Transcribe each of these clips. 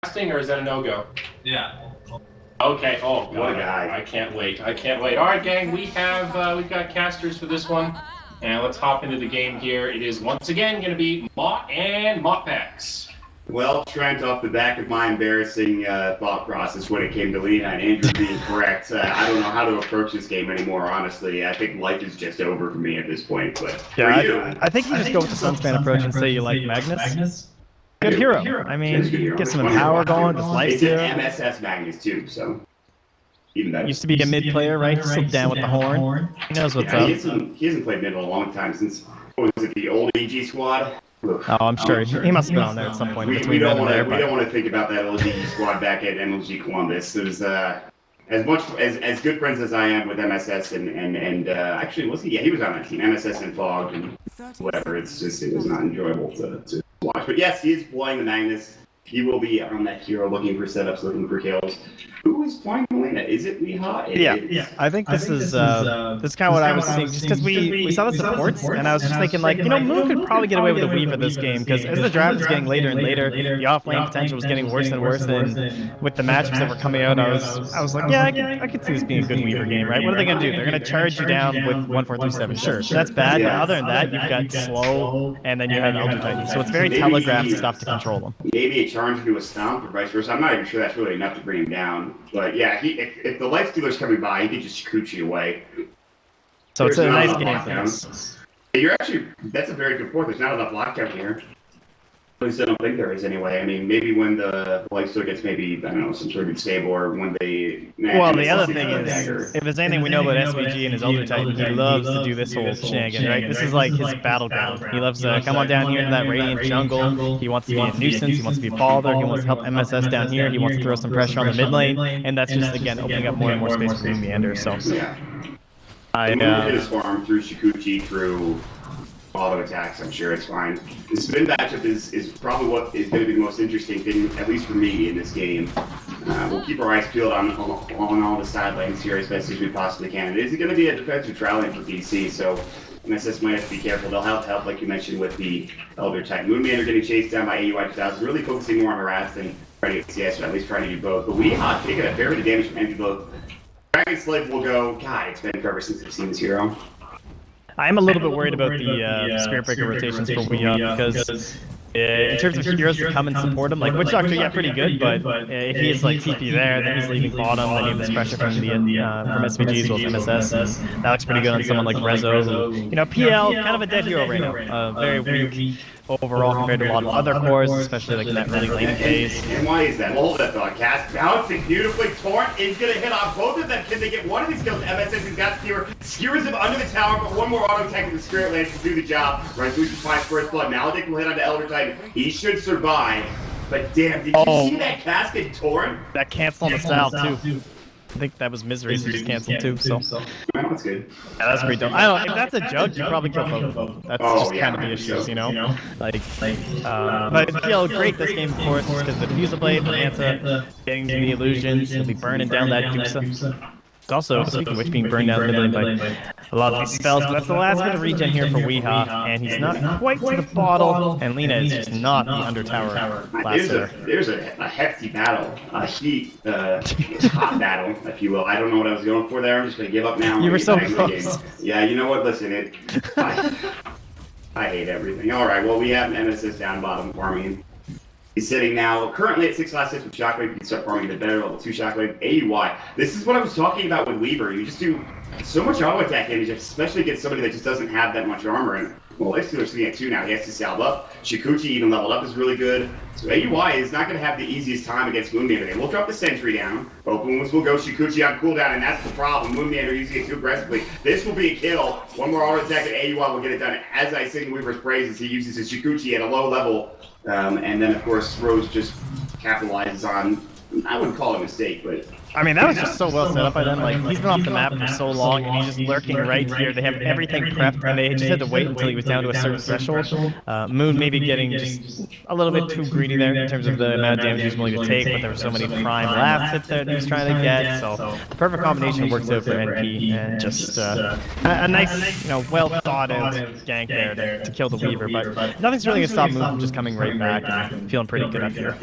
Or is that a no-go? Yeah. Okay. Oh, what a guy! I can't wait. I can't wait. All right, gang. We've got casters for this one, and let's hop into the game here. It is once again going to be Mott and Mott Packs. Well, Trent, off the back of my embarrassing thought process when it came to Lena and Andrew being correct, I don't know how to approach this game anymore, honestly. I think life is just over for me at this point. But yeah, for you, I think you just go with the Sunspan approach and say you like Magnus. Good hero. I mean, get some power going, just life It's an MSS Magnus, too, so even better. Used to be a mid player, right? Slipped down with the horn. He knows what's up. He hasn't played mid in a long time since, what was it, the old EG squad? Oh, I'm sure. He must have been on there at some point. We don't want to think about that old EG squad back at MLG Columbus. It was as much as good friends as I am with MSS and actually was he? Yeah, he was on that team. MSS and Fog and whatever. It was not enjoyable to watch. But yes, he is playing the Magnus. He will be on that hero looking for setups, looking for kills. Who is playing Melina? Is it Leha? Yeah. I think this is kind of what I was seeing, just because we saw the supports, and I was just thinking, like, Moon could probably get away with a Weaver this game, because as the draft was getting later and later, the off-lane potential was getting worse and worse, and with the matchups that were coming out, I was like, yeah, I could see this being a good Weaver game, right? What are they going to do? They're going to charge you down with 1-4-3-7. Sure, that's bad, but other than that, you've got slow, and then you have Elder Titan, so it's very telegraphed stuff to control them. Maybe a charge into a stomp or vice versa. I'm not even sure that's really enough to bring him down. But yeah, if the Life Stealer's coming by, he can just Shikuchi away. So it's a nice game for this. That's a very good point. There's not enough lockdown here. At least I don't think there is anyway. I mean, maybe when the Life Stealer gets maybe, I don't know, some sort of stable, or when they... Well, the other thing is, if there's anything we know about SVG and his Elder Titan, he loves to do this whole shenanigan, right? This is like his battleground. He loves to come on down here to that Radiant jungle. He wants to be a nuisance. He wants to be a father. He wants to help MSS down here. He wants to throw some pressure on the mid lane. And that's just, again, opening up more and more space for Meander. So, yeah. I hit his farm through Shikuchi, through auto attacks. I'm sure it's fine. The spin matchup is probably what is going to be the most interesting thing, at least for me, in this game. We'll keep our eyes peeled on all the side lanes here as best as we possibly can. It is going to be a defensive trial lane for DC, so MSS might have to be careful. They'll have help, like you mentioned, with the Elder Titan. Moonman are getting chased down by AUI 2000, really focusing more on harass than trying to get CS, or at least trying to do both. But we are taking a fair bit of damage from enemy both. Dragon Slave will go. God, it's been forever since I've seen this hero. I'm a little bit worried about the Spirit Breaker rotations for Weah, because in terms of heroes to come and support him, like Witch Doctor, yeah, pretty good, but if he is like TP there, then he's leaving bottom, then you have this pressure from from SVG as well as MSS, and that looks pretty good on someone like Rezo. And, PL, kind of a dead hero right now, very weak overall compared to a lot of other cores, especially like in that early laning phase. And why is that? Well, hold that thought, Cass. Bouncing beautifully. Torrent is going to hit on both of them. Can they get one of these kills? MSS has got Skewer. Skewers him under the tower, but one more auto attack in the Spirit Lance to do the job. Right, Lucius finds first blood. Maledict will hit onto Elder Titan. He should survive. But damn, did you see that casket Torrent? That canceled on the style too. I think that was Misery who just canceled too, so. That's good. Yeah, that's pretty dope. I don't know, if that's a jug, you probably kill both. That's just kind of the issues, But I feel great this game, of course, because the Fuser Blade, the Manta, getting the illusions, he'll be burning down that Dusa. It's also, speaking of which, being burned down mid lane by a lot of these spells, but that's the last bit of regen here for Weha, and he's not quite to the bottle, and Lena is just not the under tower last hitter. There's a hefty battle, a hot battle, if you will. I don't know what I was going for there. I'm just going to give up now. You were so close. Yeah, you know what? Listen, I hate everything. All right, well, we have MSS down bottom farming. He's sitting now currently at 6 last hits with Shockwave. You can start farming a better level 2 Shockwave. AUI. This is what I was talking about with Weaver. You just do so much auto attack damage, especially against somebody that just doesn't have that much armor. And well, Life Stealer's sitting at 2 now. He has to salve up. Shikuchi even leveled up is really good. So AUI is not going to have the easiest time against Moonmeander. They will drop the sentry down. Open wounds will go Shikuchi on cooldown, and that's the problem. Moonmeander using it too aggressively. This will be a kill. One more auto attack, and AUI will get it done. As I sing Weaver's praises, he uses his Shikuchi at a low level. And then, of course, Rose just capitalizes on, I wouldn't call it a mistake, but... I mean, that was just so well set up by them. Like, he's been off the map for so long, and he's just lurking right here. They have everything prepped, and they just had to wait until he was down to a certain threshold. Moon maybe getting just a little bit too greedy there in terms of the amount of damage he was willing to take, but there were so many prime last hits there that he was trying to get. So, the perfect combination works out for NP, and just a nice, well thought out gank there to kill the Weaver. But nothing's really going to stop Moon from just coming right back and feeling pretty good up here.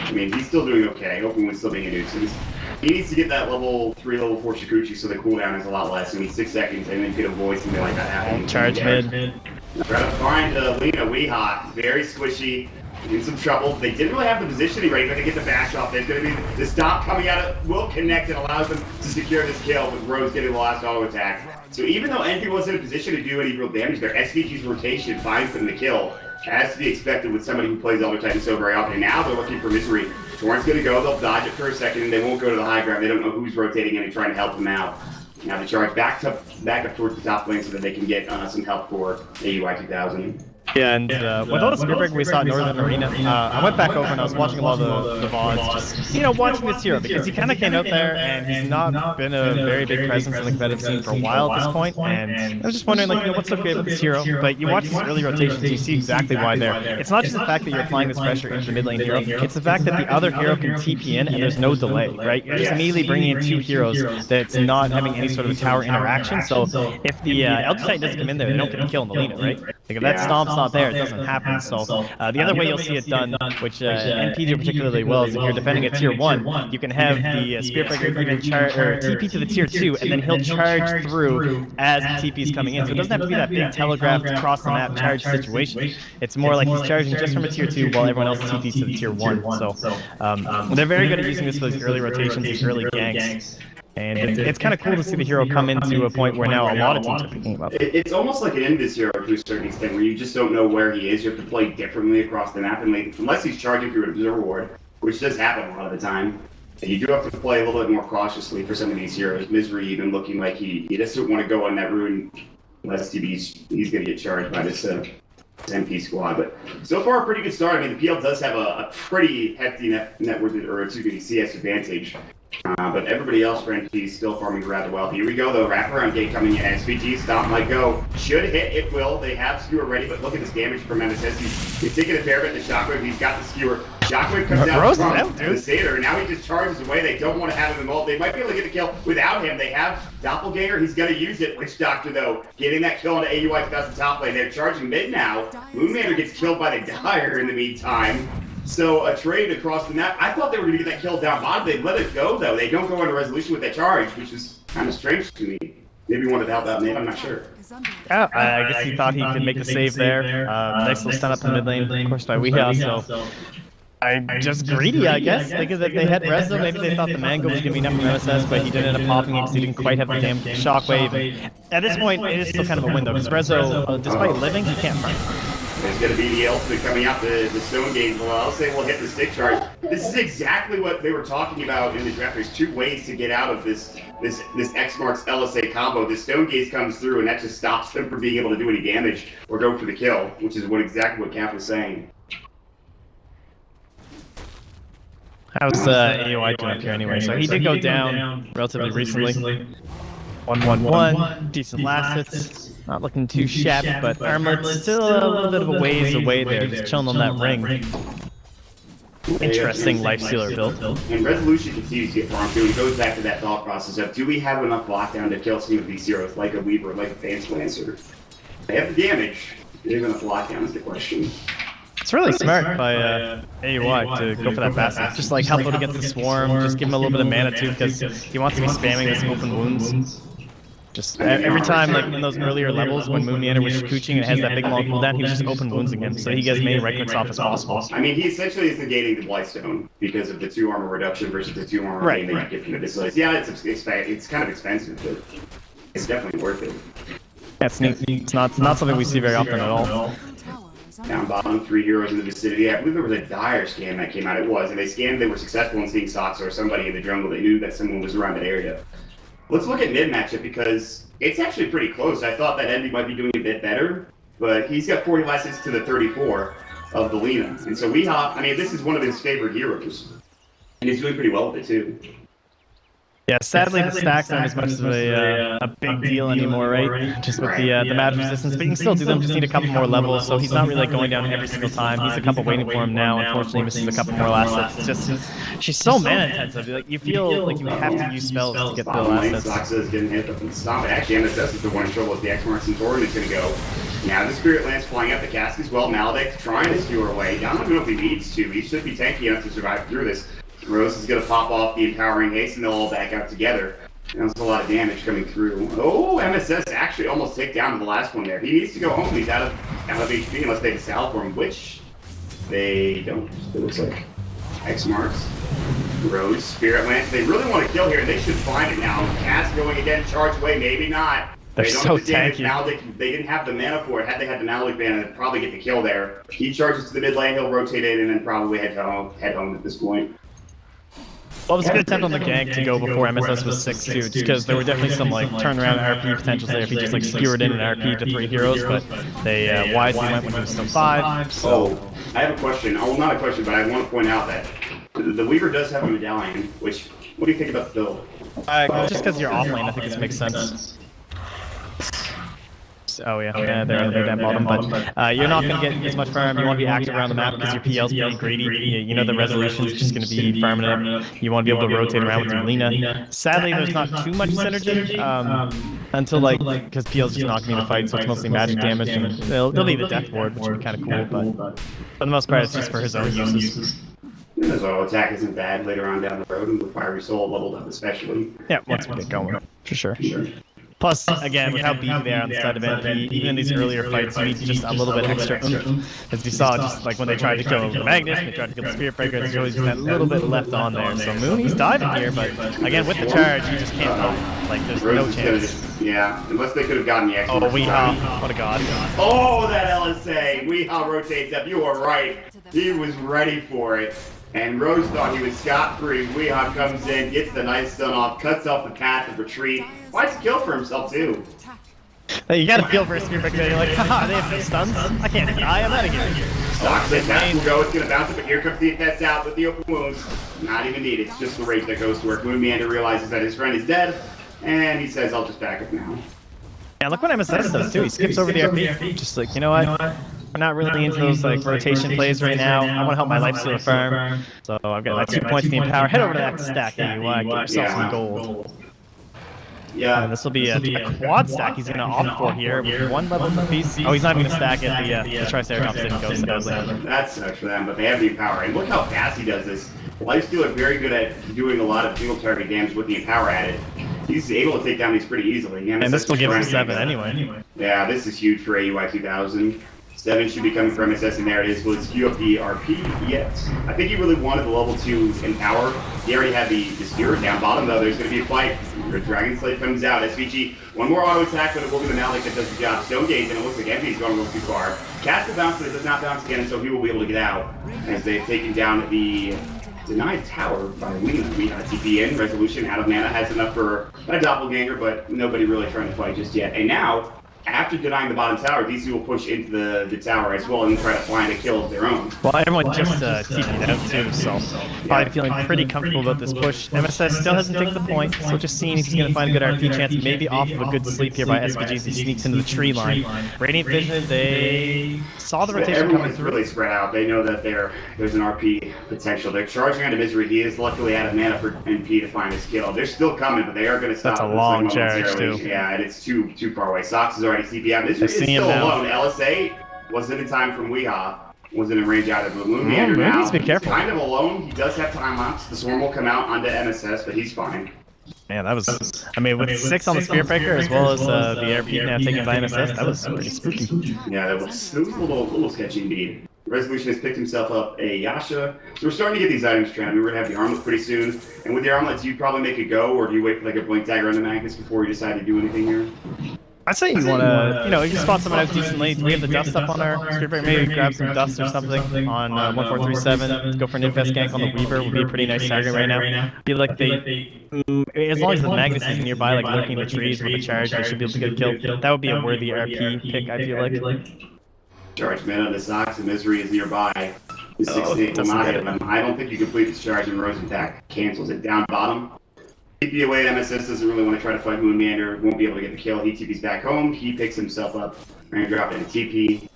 I mean, he's still doing okay. Hoping he's still being a nuisance. He needs to get that level 3, level 4 Shikuchi so the cooldown is a lot less. I mean, 6 seconds, and then you could avoid something like that happening. Charge mid. Try to find Lena Weehaw. Very squishy. In some trouble. They didn't really have the positioning right. They're going to get the bash off. There's going to be the stop coming out of will connect and allows them to secure this kill with Rose getting the last auto attack. So even though NP wasn't in a position to do any real damage there, SVG's rotation finds them the kill. As to be expected with somebody who plays Elder Titan so very often. And now they're looking for Misery. Torrent's going to go. They'll dodge it for a second and they won't go to the high ground. They don't know who's rotating in and trying to help them out. Now the charge back up towards the top lane so that they can get some help for AUI 2000. Yeah, and with all the spear break we saw at Northern Arena, I went back over and I was watching a lot of the VODs, just, you know, watching this hero, because he kind of came out there and he's not been a very big presence in the competitive scene for a while at this point, and I was just wondering, like, you know, what's so great about this hero? But you watch these early rotations, you see exactly why there. It's not just the fact that you're applying this pressure into the mid lane hero, it's the fact that the other hero can TP in and there's no delay, right? You're just immediately bringing in 2 heroes that's not having any sort of tower interaction, so if the Elder Titan doesn't come in there, they don't get the kill in the Lina, right? Like, if that stomp's not there, it doesn't happen. So the other way you'll see it done, which NP do particularly well, is if you're defending at tier 1, you can have the Spear Breaker even TP to the tier 2, and then he'll charge through as the TP is coming in. So it doesn't have to be that big telegraphed across the map charge situation. It's more like he's charging just from a tier 2 while everyone else TPs to the tier 1. So they're very good at using this for these early rotations, these early ganks. And it's kind of cool to see the hero come into a point where now a lot of teams are picking him up. It's almost like an Invis hero to a certain extent, where you just don't know where he is. You have to play differently across the map, and unless he's charging through an observer ward, which does happen a lot of the time, you do have to play a little bit more cautiously for some of these heroes. Misery even looking like he doesn't want to go on that rune unless he's going to get charged by this MP squad. But so far, a pretty good start. I mean, the PL does have a pretty hefty net worth, or excuse me, CS advantage. But everybody else for NP is still farming rather well. Here we go, though. Wraparound gate coming in. SVG stop might go. Should hit. It will. They have skewer ready, but look at this damage from MSS. He's taking a fair bit of shockwave. He's got the skewer. Shockwave comes out from the Satyr, and now he just charges away. They don't want to have him involved. They might be able to get the kill without him. They have Doppelganger. He's going to use it. Witch Doctor, though, getting that kill into AUI 2000 top lane. They're charging mid now. Moonmanor gets killed by the Dire in the meantime. So a trade across the map. I thought they were going to get that kill down bottom. They let it go, though. They don't go into resolution with that charge, which is kind of strange to me. Maybe wanted to help out mid. I'm not sure. Yeah, I guess he thought he could make the save there. Nice little stun up in the mid lane, of course, by Weehaw. So I'm just greedy, I guess. Because if they had Rezo, maybe they thought the Mango was giving up from MSS, but he didn't end up popping it because he didn't quite have the damn shockwave. And at this point, it is still kind of a win, though, because Rezo, despite living, he can't fight. There's going to be the ultimate coming out the stone game. Well, I'll say we'll hit the stick charge. This is exactly what they were talking about in the draft. There's 2 ways to get out of this X marks LSA combo. The stone gaze comes through, and that just stops them from being able to do any damage or go for the kill, which is exactly what Cap was saying. How's AOI doing up here anyway? So he did go down relatively recently. 1-1-1, decent last hits. Not looking too shabby, but Armlet's still a little bit of a ways away there, just chilling on that ring. Interesting Life Stealer build. And Resolution continues to get farmed too. It goes back to that thought process of, do we have enough lockdown to kill some of these heroes, like a Weaver, like a Fancy Lancer? They have the damage. Do they have enough lockdown is the question. It's really smart by AUI to go for that basket. Just like help out against the swarm, just give him a little bit of mana too, because he wants to be spamming this open wounds. Just every time, like in those earlier levels, when Moonmanor was Shikuching and it has that big long cooldown, he was just open wounds again, so he gets many right clicks off as possible. I mean, he essentially is negating the Blightstone because of the 2 armor reduction versus the 2 armor gain that you get from the displays. Yeah, it's kind of expensive, but it's definitely worth it. Yeah, it's neat. It's not something we see very often at all. Down bottom, 3 heroes in the vicinity. I believe there was a Dire scan that came out. It was, and they were successful in seeing Sox or somebody in the jungle. They knew that someone was around that area. Let's look at mid matchup because it's actually pretty close. I thought that Envy might be doing a bit better, but he's got 40 last hits to the 34 of the Lina. And so Weehaw, I mean, this is one of his favorite heroes, and he's doing pretty well with it too. Yeah, sadly the stacks aren't as much of a big deal anymore, right? Just with the magic resistance, but you can still do them, just need a couple more levels, so he's not really like going down every single time. He's a couple waiting for him now, unfortunately misses a couple more last hits. It's just, she's so mana intensive, like you feel like you have to use spells to get the last hits. Soxa is getting hit up and stop it. Actually, MSS is the one in trouble with the X marks and Torrent is going to go. Now the Spirit Lance flying up the cask as well. Maledict trying to steal her away. I don't know if he needs to. He should be tanky enough to survive through this. Rose is going to pop off the Empowering Haste, and they'll all back out together. That's a lot of damage coming through. Oh, MSS actually almost take down the last one there. He needs to go home. He's out of HP unless they salve for him, which they don't. It looks like X marks. Rose, Spirit Lance. They really want to kill here, and they should find it now. Cass going again, charge away, maybe not. They're they don't so have the damage. tanky. Maledict, they didn't have the mana for it. Had they had the Maledict mana, they'd probably get the kill there. He charges to the mid lane, he'll rotate in, and then probably head home at this point. Well, it was a good attempt on the gank to go before MSS was 6 too, just because there were definitely some like turnaround RP potentials there if he just like skewered in an RP to 3 heroes, but they wisely went when he was still 5. So. Oh, I have a question. Oh, not a question, but I want to point out that the Weaver does have a medallion, which, what do you think about the build? Just because you're off lane, I think this makes sense. Oh yeah, they're down bottom, but you're not going to get as much farm. You want to be active around the map because your PL's pretty greedy. You know the resolution's just going to be farming it. You want to be able to rotate around with your Lina. Sadly, there's not too much synergy until because PL's just not going to be in the fight, so it's mostly magic damage, and they'll be the death ward, which would be kind of cool, but for the most part, it's just for his own uses. His auto attack isn't bad later on down the road, and with Fiery Soul leveled up especially. Yeah, once we get going, for sure. Plus, again, with how beefy they are on the side of MP, even in these earlier fights, you need just a little bit extra as you saw, just like when they tried to kill Magnus, they tried to kill the Spirit Breaker, there's always that little bit left on there. So Moon, he's diving here, but again, with the charge, you just can't fight. Like, there's no chance. Yeah, unless they could have gotten the X. Oh, Weehaw, what a god. Oh, that LSA! Weehaw rotates up, you are right. He was ready for it. And Rose thought he was scot-free. Weehaw comes in, gets the nice stun off, cuts off the path of retreat. Fights a kill for himself, too. You gotta feel for a Spirit Breaker, you're like, haha, they have no stuns? I can't die, I'm out of here. Stocks it, that will go, it's gonna bounce it, but here comes the infest out with the open wounds. Not even needed, it's just the rage that goes to work. Moon Meander realizes that his friend is dead, and he says, I'll just back up now. Yeah, look what MSS does, too. He skips over the RP. Just like, you know what? I'm not really into those like rotation plays right now. I want to help my lifesteal farm. So I've got like 2 points in the Empower. Head over to that stack, get yourself some gold. Yeah. And this will be a quad stack he's going to opt for here with 1 level apiece. Oh, he's not even going to stack it. The Triceratops didn't go, sadly. That sucks for them, but they have the Empower. And look how fast he does this. Lifesteal are very good at doing a lot of field target damage with the Empower added. He's able to take down these pretty easily. And this will give him 7 anyway. Yeah, this is huge for AUI 2000. 7 should be coming from MSS, and there it is. Will it skew up the RP? Yes. I think he really wanted the level 2 Empower. He already had the Spirit down bottom, though. There's going to be a fight. Dragon Slave comes out. SVG, 1 more auto attack, but it will be the Malik that does the job. Stone Gaze, and it looks like MP's going a little too far. Cast will bounce, but it does not bounce again, so he will be able to get out as they've taken down the denied tower by Lina. We have TP in. Resolution out of mana has enough for a doppelganger, but nobody really trying to fight just yet. And now, after denying the bottom tower, DC will push into the tower as well and try to find a kill of their own. Well, everyone just TP'd out too, so probably feeling pretty comfortable about this push. MSS still hasn't taken the point, so just seeing if he's going to find a good RP chance, maybe off of a good sleep here by SPG as he sneaks into the tree line. Radiant Vision, they saw the rotation coming through. Really spread out. They know that there's an RP potential. They're charging onto Misery. He is luckily out of mana for NP to find his kill. They're still coming, but they are going to stop. That's a long charge too. Yeah, and it's too far away. Sox is already CP out. Misery is still alone. LSA wasn't in time from Weehaw. Wasn't in range out of the Moon Meander now. Needs to be careful. He's kind of alone. He does have time lapse. The Swarm will come out onto MSS, but he's fine. Man, that was, I mean, with 6 on the Spirit Breaker as well as the RP now taken by MSS, that was pretty spooky. Yeah, that was a little sketchy indeed. Resolution has picked himself up a Yasha. So we're starting to get these items trend. We're going to have the armlet pretty soon. And with the armlets, you probably make it go, or do you wait for like a blink dagger on the Magnus before you decide to do anything here? I'd say you want to, you can spot someone out decently. We have the dust up on our Spirit Breaker. Maybe grab some dust or something on 1437. Go for an infest gank on the Weaver would be a pretty nice target right now. I feel like as long as the Magnus is nearby, like lurking in the trees with a charge, they should be able to get a kill. That would be a worthy RP pick, I feel like. Charge man on the Sox and Misery is nearby. The 6-8 will not hit him. I don't think you complete this charge, and Rose attack cancels it down bottom. TP away, MSS doesn't really want to try to fight Moon Meander, won't be able to get the kill. He TP's back home, he picks himself up, and drop in a TP.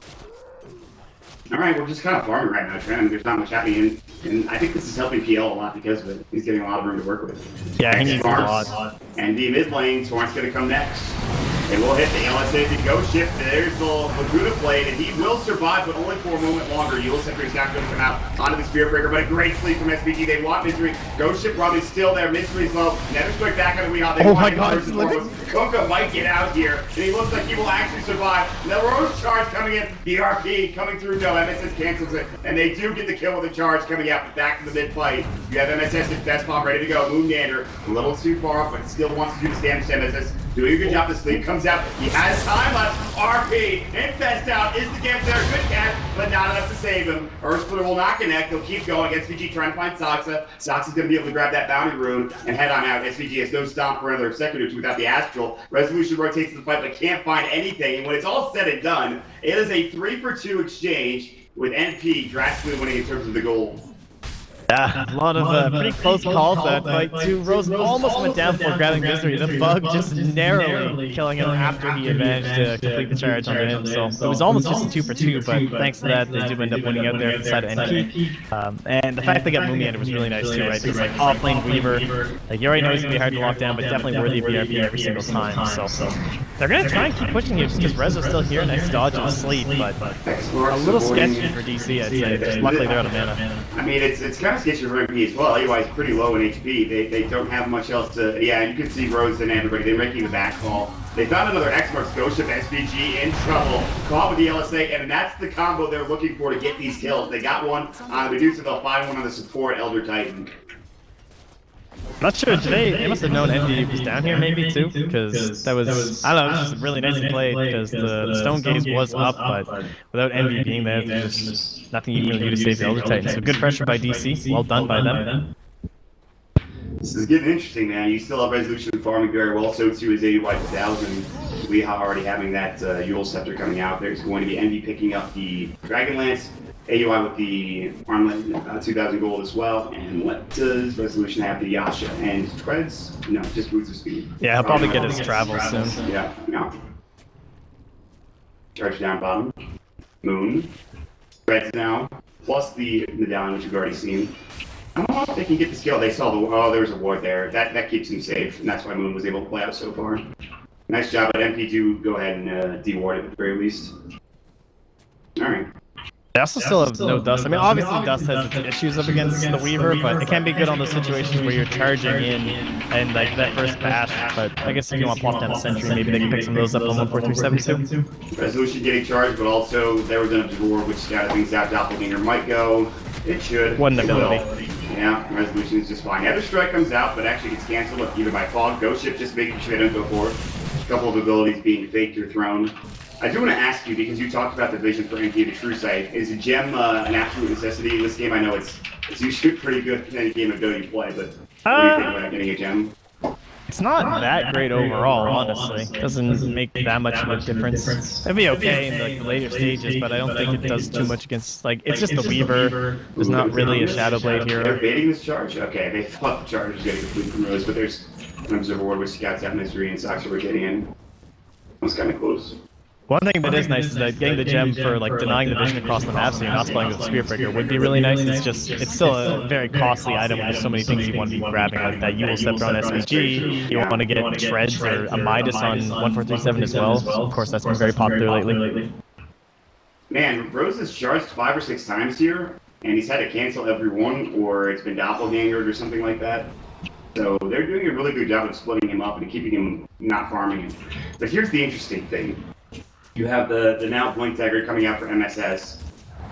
Alright, we're just kind of farming right now, Trent. There's not much happening, and I think this is helping PL a lot because of it. He's getting a lot of room to work with. Yeah, he needs a lot. And the mid lane, Torrent's going to come next. It will hit the LSA to go shift. There's the Laguna blade, and he will survive, but only for a moment longer. Ulysses is not going to come out onto the Spirit Breaker, but a great sleep from SVG. They want Mystery. Ghost Ship probably still there. Mystery's low. Never strike back on the Weehawk. Oh my god, Coca might get out here, and he looks like he will actually survive. The Rose charge coming in. The RP coming through. No, MSS cancels it, and they do get the kill with the charge coming out back to the mid fight. You have MSS and Best Bomb ready to go. Moongander, a little too far off, but still wants to do the damage to MSS. Doing a good job to sleep, comes out, he has time left, RP, Infest out, is the game there, good catch, but not enough to save him. Earth Splitter will not connect, he'll keep going, SVG trying to find Soxa. Soxa's going to be able to grab that bounty rune and head on out. SVG has no stomp for another second or two without the Astral. Resolution rotates the fight, but can't find anything, and when it's all said and done, it is a 3-for-2 exchange, with NP drastically winning in terms of the goal. Yeah, a lot of pretty close calls that fight too. Rose almost went down before grabbing Misery. The bug just narrowly killing him after he had managed to complete the charge on him. So it was almost just a 2-for-2, but thanks to that, they do end up winning out there inside of NP. And the fact they got Moomiander was really nice too, right? Because like off-lane Weaver, like you already know he's gonna be hard to lock down, but definitely worthy of BRP every single time. So they're gonna try and keep pushing here just because Rezo's still here, nice dodge and sleep, but a little sketchy for DC, I'd say. Just luckily they're out of mana. I mean, it's kind of sketchy for MP as well. Otherwise, pretty low in HP. They don't have much else to. Yeah, you can see Rose and everybody. They're making the back call. They found another X-Marks Ghost Ship SVG in trouble. Caught with the LSA, and that's the combo they're looking for to get these kills. They got one on the Medusa. They'll find one on the support Elder Titan. Not sure, they must have known Envy was down here maybe too, because that was, I don't know, it was just really nicely played, because the Stone Gaze was up, but without Envy being there, there's just nothing you can really do to save the Elder Titan. So good pressure by DC, well done by them. This is getting interesting, man. You still have Resolution farming very well, so too is AUI 2000. Weehaw already having that Yule Scepter coming out. There's going to be Envy picking up the Dragonlance. AUI with the Armlet 2000 gold as well. And what does Resolution have? The Yasha and Treads? No, just boots of speed. Yeah, he'll probably get his travel soon. Yeah, no. Charge down bottom. Moon. Treads now. Plus the medallion, which we've already seen. I don't know if they can get the skill. They saw the there was a ward there. That keeps him safe, and that's why Moon was able to play out so far. Nice job, but MP2 go ahead and de-ward it at the very least. All right. They also still have no Dust. I mean, obviously Dust has its issues up against the Weaver, but it can be good on those situations where you're charging in and like that first bash. But I guess if you want to plop down a Sentry, maybe they can pick some of those up on 14372. Resolution getting charged, but also there was an Absorb, which scattered things out. Doppelganger might go. It should. One ability. Yeah, Resolution is just fine. Other Strike comes out, but actually gets canceled either by Fog, Ghost Ship, just making sure they don't go forward. A couple of abilities being faked or thrown. I do want to ask you, because you talked about the vision for MP, the True Sight. Is a gem an absolute necessity in this game? I know it's usually pretty good in any game of Go you play, but what do you think about getting a gem? It's not that great overall, honestly. It doesn't make that much of a difference. It'd be okay in like the later stages, but I don't think it does too much against, like, it's just the Weaver. There's not really a Shadow Blade hero. They're baiting this charge? Okay, they thought the charge was getting complete from Rose, but there's an Observer Ward which scouts out Misery and Soxa were getting in. That was kind of close. One thing that is nice is that getting the gem for like denying the vision across the map so you're not spelling with the Spirit Breaker would be really nice. It's still a very costly item. There's so many things you want to be grabbing, like that Yule Scepter on SVG. You want to get Treads or a Midas on 1437 as well. So of course, that's been very popular lately. Man, Rose has charged 5 or 6 times here, and he's had to cancel every one, or it's been doppelgangered or something like that. So they're doing a really good job of splitting him up and keeping him not farming him. But here's the interesting thing. You have the now Blink Dagger coming out for MSS,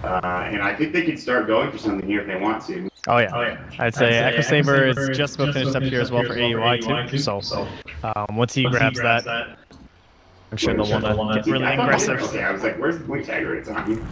and I think they could start going for something here if they want to. Oh yeah. I'd say Echo Saber is just about finished up here as well for AUI too. So once he grabs that, I'm sure they'll want to get really aggressive. Okay, I was like, where's the Blink Dagger? It's on you.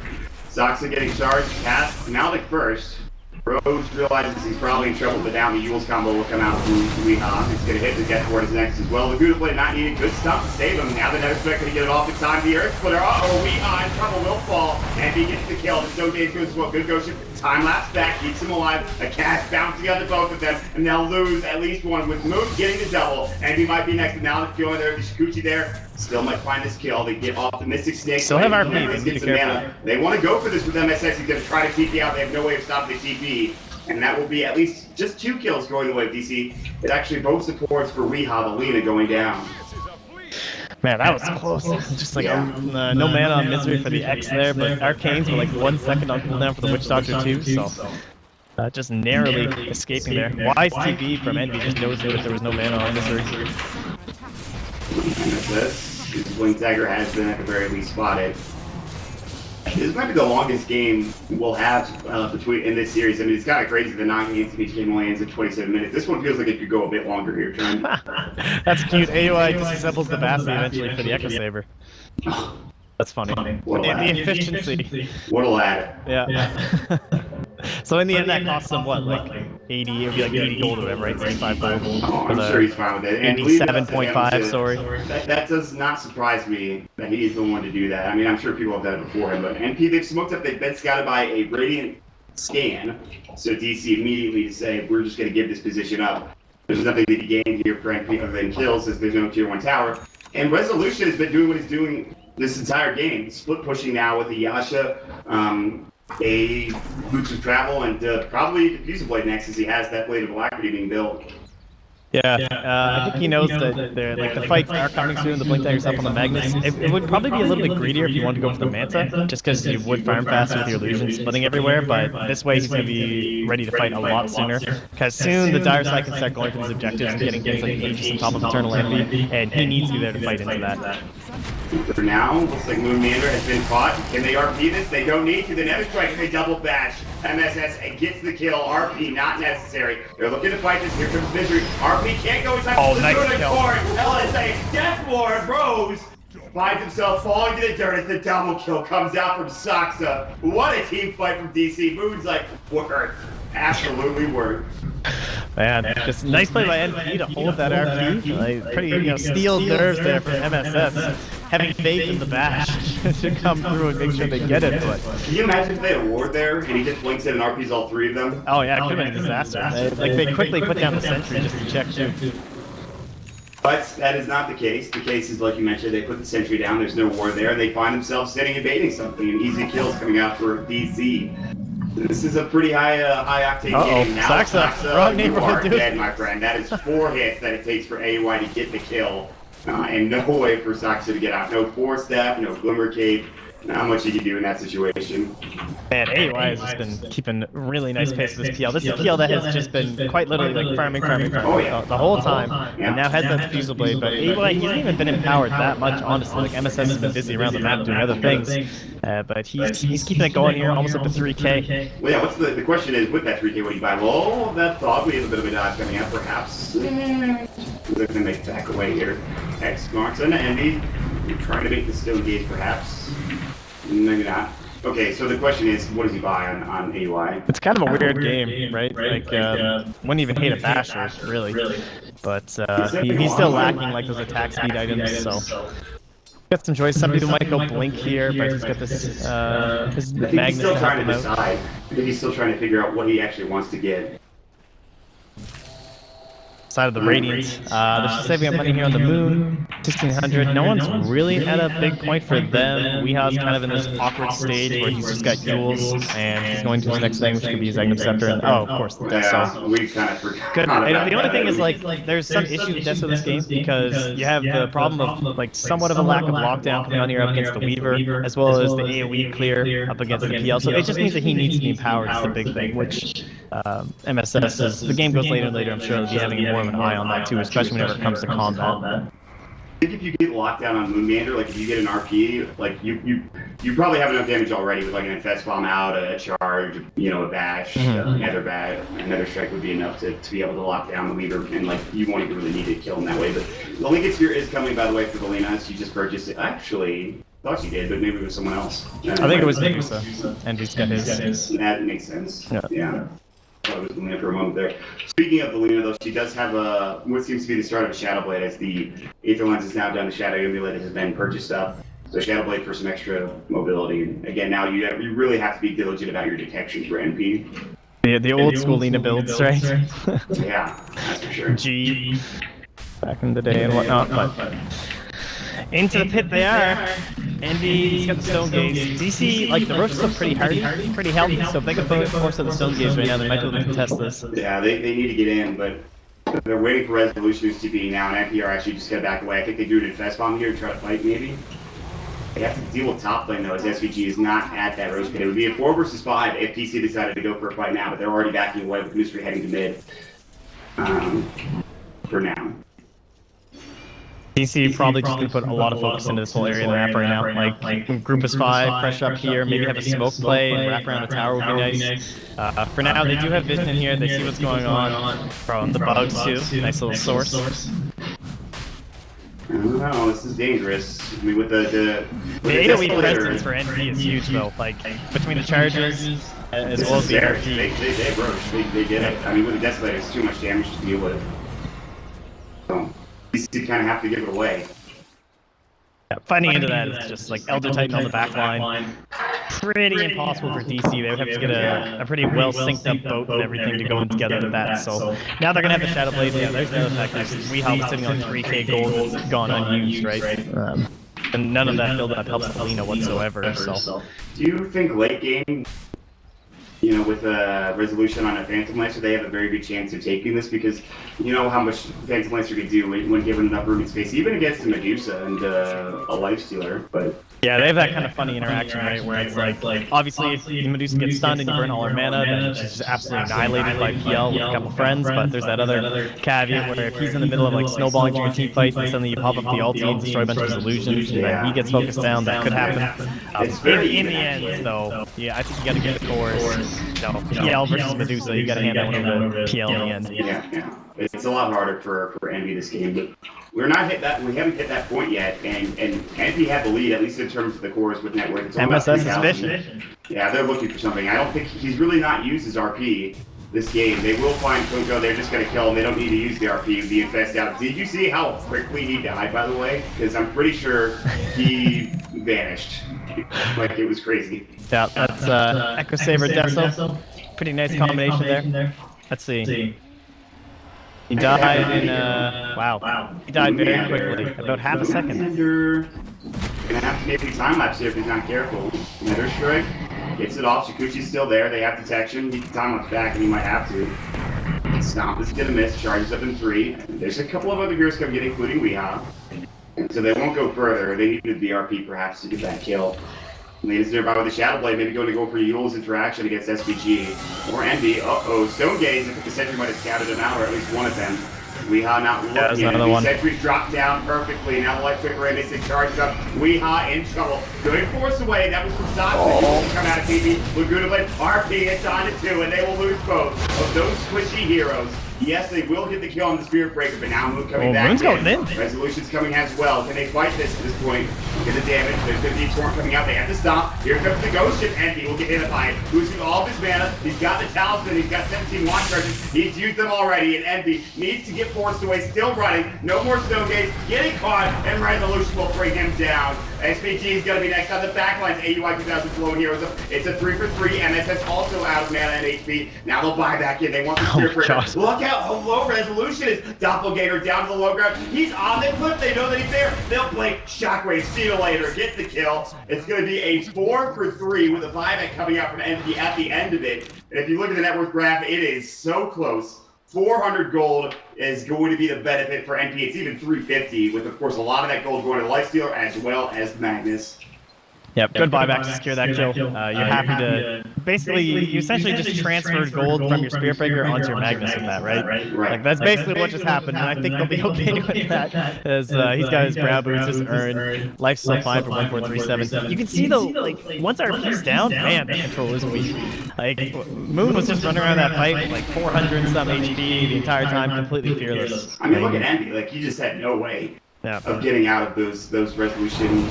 Soxa getting charged, cast, Malik first. Rose realizes he's probably in trouble, but now the Yule's combo will come out from Weehaw. It's going to hit the Death Ward next as well. Laguna Blade not needed. Good stuff to save him. Now the Nether Spec going to get it off in time. The Earth Splitter. Uh-oh, Weehaw in trouble. Will fall. And he gets the kill. The Stone Gaze goes as well. Good Ghost Ship. Time lapse back. Keeps him alive. A cast bouncing onto both of them. And they'll lose at least one with Moon getting the double. And he might be next. And now the kill there. The Shikuchi there. Still might find this kill. They get off the Mystic Snake. Still have RP. They want to go for this with MSS. He's going to try to TP out. They have no way of stopping the TP. And that will be at least just 2 kills going the way of DC. It actually both supports for Weehaw, the Lena going down. Man, that was close. Just like no mana on Misery for the X there, but Arcanes were like 1 second on cooldown for the Witch Doctor too, so just narrowly escaping there. Wise TV from Envy just noticing that there was no mana on Misery. This Blink Dagger has been at the very least spotted. This might be the longest game we'll have between in this series. I mean, it's kind of crazy. The 9 games of each game only ends in 27 minutes. This one feels like it could go a bit longer here, Trent. That's cute. AOI disassembles the Basti eventually for the Echo Saber. That's funny. The efficiency. What a lad. Yeah. So in the end, that costs them what, like 80? It would be like 80 gold or whatever, right? 65 gold. Oh, I'm sure he's fine with it. 87.5, sorry. That does not surprise me that he is the one to do that. I mean, I'm sure people have done it before him, but NP, they've smoked up. They've scouted by a Radiant scan. So DC immediately to say, we're just going to give this position up. There's nothing to be gained here for NP other than kills, as there's no tier 1 tower. And Resolution has been doing what it's doing this entire game. Split pushing now with the Yasha, a Boots of Travel, and probably Diffuser Blade next, as he has that Blade of Alacrity being built. Yeah, I think he knows that the fights are coming soon. The Blink Dagger's up on the Magnus. It would probably be a little bit greedier if you wanted to go for the Manta, just because you would farm faster with your illusion splitting everywhere. But this way, he's going to be ready to fight a lot sooner. Because soon the Dire Side can start going for these objectives and getting things like Aegis on top of Eternal Envy, and he needs to be there to fight into that. For now, looks like Moonmander has been caught. Can they RP this? They don't need to. The Nether Strike, they double bash. MSS gets the kill. RP not necessary. They're looking to fight this. Here comes Misery. RP can't go inside. Oh, nice kill. LSA, Death Ward, Rose finds himself falling to the dirt as the double kill comes out from Saksa. What a team fight from DC. Moon's like, worth. Absolutely worth. Man, just nice play by NP to hold that RP. Like, pretty, steel nerves there for MSS. Having faith in the bash to come through and make sure they get it. But can you imagine if they had a ward there and he just blinks it and RPs all 3 of them? Oh yeah, it could have been a disaster. They quickly put down the sentry just to check too. But that is not the case. The case is, like you mentioned, they put the sentry down, there's no ward there, and they find themselves sitting and baiting something, and easy kills coming out for DC. This is a pretty high octane game. Now, Saksa, wrong neighborhood, dude. Dead, my friend. That is 4 hits that it takes for AY to get the kill. And no way for Saksa to get out. No 4-step, no Glimmer Cape. Not much you can do in that situation. Man, AY has just been keeping really nice pace with this PL. This is a PL that has just been quite literally like farming the whole time. And now has that Diffuser Blade, but AY, he hasn't even been empowered that much, honestly. Like, MSS has been busy around the map doing other things. But he's keeping it going here, almost up to 3K. Well, yeah, what's the question is, with that 3K, what do you buy? Well, that thought we have a bit of a dodge coming out, perhaps. They're going to make back away here. X marks an Envy. We're trying to make the Stone Gaze, perhaps. Maybe not. Okay, so the question is, what does he buy on AUI? It's kind of a weird game, right? Like, wouldn't even hate a basher, really. But he's still lacking like those attack speed items, so got some choice. Some people might go Blink here, but he's got this his Magnus. He's still trying to decide. I think he's still trying to figure out what he actually wants to get. Side of the Radiant. They're just saving up money here on the Moon. 1600. No one's really at a big point for them. Weeha's kind of in this awkward stage where he's just got Yules and he's going to his next thing, which could be his Magnum Scepter. And of course, the Death Cell. We kind of forgot. Good. And the only thing is, like, there's some issue with Death Cell this game because you have the problem of like somewhat of a lack of lockdown coming on here up against the Weaver, as well as the AoE clear up against the PL. So it just means that he needs to be empowered. Is the big thing, which MSS is. The game goes later and later. I'm sure they'll be having more of an eye on that too, especially whenever it comes to combat. I think if you get locked down on Moonmander, like if you get an RP, like you probably have enough damage already with like an Infest Bomb out, a charge, a bash, another strike would be enough to be able to lock down the Weaver, and like you won't even really need to kill him that way. But the Linked Sphere is coming, by the way, for Valina. She just purchased it. Actually, thought she did, but maybe it was someone else. I think it was Medusa, and he's got his. That makes sense. Yeah. I was Valina for a moment there. Speaking of Valina, though, she does have what seems to be the start of a Shadow Blade, as the Aether Lens is now down to Shadow Amulet has been purchased up. So Shadow Blade for some extra mobility. And again, now you really have to be diligent about your detection for NP. The old school Lina builds, right? Yeah, that's for sure. G back in the day and whatnot, but into the pit they are. Envy's got the Stone Gaze. DC, like, the Roaches look pretty hardy, pretty healthy, so if they can force out the Stone Gaze right now, they might be able to contest this. Yeah, they need to get in, but They're waiting for Resolution's TP now, and NP are actually just gonna back away. I think they do an Infest Bomb here to try to fight, maybe. They have to deal with top lane, though, as SVG is not at that Rose Pit. It would be a 4 versus 5 if PC decided to go for a fight now, but they're already backing away with Mystery heading to mid. For now. DC probably just gonna put a lot of focus into this whole area in the map right now. Like, group is 5, pressure up here, maybe have a smoke play and wrap around the tower would be nice. For now, they do have vision here, they see what's going on from the bugs too. Nice little source. I don't know, this is dangerous. I mean, with the AoE presence for NP is huge though. Like, between the charges as well as the RP. They broke. They did it. I mean, with the Desolator, it's too much damage to deal with. So, DC kind of have to give it away. Yeah, fighting into that is just like Elder Titan on the back line. Pretty impossible for DC. They would have to get a pretty well synced up boat and everything to go in together with that. So now they're gonna have the Shadow Blade. Yeah, there's the other factor. Weehaw was sitting on 3k gold that's gone unused, right? And none of that build up helps Alina whatsoever. So do you think late game, you know, with a Resolution on a Phantom Lancer, they have a very good chance of taking this, because you know how much Phantom Lancer can do when given enough room and space, even against a Medusa and a Lifestealer. But yeah, they have that kind of funny interaction, right? Where it's like obviously if the Medusa gets stunned and you burn all her mana, then she's just absolutely annihilated by PL with a couple friends. But there's that other caveat where if he's in the middle of like snowballing during a team fight and suddenly you pop up the ulti and destroy a bunch of his illusions, and then he gets focused down, that could happen. In the end, though, yeah, I think you got to give the cores. PL versus Medusa, you got to hand that one over to PL in the end. Yeah. It's a lot harder for Envy this game, but we haven't hit that point yet, and Envy had the lead, at least in terms of the cores with network. It's MSS is fishing. Yeah, they're looking for something. I don't think he's really not used his RP this game. They will find Funko, they're just going to kill him. They don't need to use the RP and be infest out. Did you see how quickly he died, by the way? Because I'm pretty sure he vanished. Like, it was crazy. Yeah, that's Echo Saber Deso. Pretty nice combination there. Let's see. He died in, wow. He died very quickly, about half a second. Gonna have to maybe time-lapse here if he's not careful. Nether Strike gets it off. Shikuchi's still there. They have detection. He can time-lapse back, and he might have to. Stomp is gonna miss. Charges up in 3. There's a couple of other heroes coming in, including Weehaw. So they won't go further. They need the BRP perhaps to get that kill. Leads nearby with the Shadow Blade, maybe going to go for Yule's interaction against SVG. Or Envy. Stone Gaze. I think the Sentry might have scouted him out, or at least one of them. Weehaw not looking at it. Sentry's dropped down perfectly. Now the light trigger in, they charges up. Weehaw in trouble. Good force away. That was from Stockton. Come out of TV. Laguna Blade. RP it's on to 2, and they will lose both of those squishy heroes. Yes, they will get the kill on the Spirit Breaker, but now Moon coming back. Moon's going in. Resolution's coming as well. Can they fight this at this point? Get the damage. There's going to be a Torrent coming out. They have to stop. Here comes the Ghost Ship. Envy will get hit by it. Losing all of his mana. He's got the Talisman. He's got 17 launch charges. He's used them already, and Envy needs to get forced away. Still running. No more Stone Gaze. Getting caught, and Resolution will bring him down. SPG is going to be next on the backlines. AUI 2000 flowing heroes up. It's a 3 for 3. MSS also out of mana and HP. Now they'll buy back in. They want the Spirit Breaker. Look out how low Resolution is. Doppelganger down to the low ground. He's on the cliff. They know that he's there. They'll blink. Shockwave. See you later. Get the kill. It's going to be a 4 for 3 with a buyback coming out from NP at the end of it. And if you look at the net worth graph, it is so close. 400 gold is going to be the benefit for NP. It's even 350, with of course a lot of that gold going to Lifestealer as well as Magnus. Yep, good buyback to secure that kill. You're happy to basically you essentially just transferred gold from your Spirit Breaker onto your Magnus with that, right? Like that's basically what just happened, and I think they'll be okay with that, as he's got his brow boots, his earned, life's still fine for 1437. You can see though, like once RP's down, man, that control is weak. Like Moon was just running around that fight with like 400 and some HP the entire time, completely fearless. I mean, look at Envy, like he just had no way of getting out of those Resolution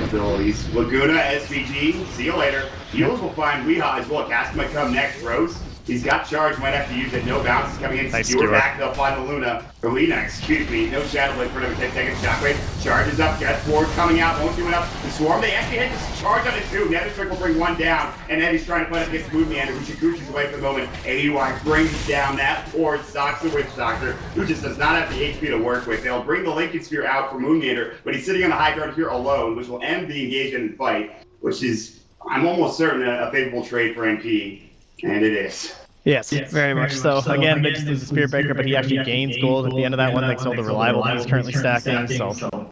abilities. Laguna, SVG, see you later. Heals will find Weehaw as well. Cast might come next. Rose, he's got charge, might have to use it. No bounces coming in. Secure back, they'll find the Lina, excuse me. No Shadow Blade for another 10 seconds. Shockwave, charges up, Jet Forward coming out, won't do enough. The Swarm, they actually hit this charge on it too. Nether Strike will bring one down, and then he's trying to fight up against Moon Meander, who Shikuchi's away for the moment. AUI brings down that forward, stocks the Witch Doctor, who just does not have the HP to work with. They'll bring the Lincoln Sphere out for Moon Meander, but he's sitting on the high ground here alone, which will end the engagement and fight, which is, I'm almost certain, a favorable trade for NP, and it is. Yes, very much so. Again, big is a Spirit Breaker, but he actually gains gold at the end of that one thanks to all the reliable he's currently stacking, so